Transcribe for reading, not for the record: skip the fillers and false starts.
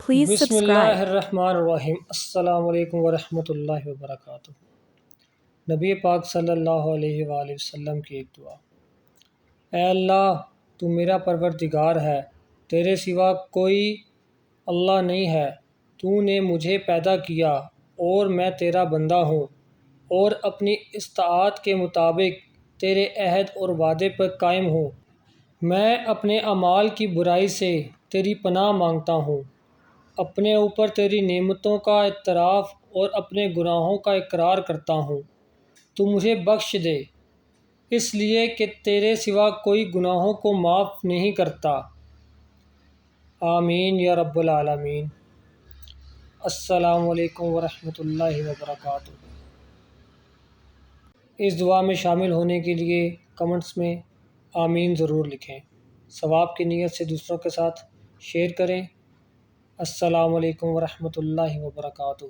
Please بسم اللہ subscribe. الرحمن الرحیم۔ السلام علیکم ورحمۃ اللہ وبرکاتہ۔ نبی پاک صلی اللہ علیہ وآلہ وسلم کی ایک دعا۔ اے اللہ، تو میرا پروردگار ہے، تیرے سوا کوئی اللہ نہیں ہے۔ تو نے مجھے پیدا کیا اور میں تیرا بندہ ہوں، اور اپنی استطاعت کے مطابق تیرے عہد اور وعدے پر قائم ہوں۔ میں اپنے اعمال کی برائی سے تیری پناہ مانگتا ہوں، اپنے اوپر تیری نعمتوں کا اعتراف اور اپنے گناہوں کا اقرار کرتا ہوں۔ تو مجھے بخش دے، اس لیے کہ تیرے سوا کوئی گناہوں کو معاف نہیں کرتا۔ آمین یا رب العالمین۔ السلام علیکم ورحمۃ اللہ وبرکاتہ۔ اس دعا میں شامل ہونے کے لیے کمنٹس میں آمین ضرور لکھیں۔ ثواب کی نیت سے دوسروں کے ساتھ شیئر کریں۔ السلام علیکم ورحمۃ اللہ وبرکاتہ۔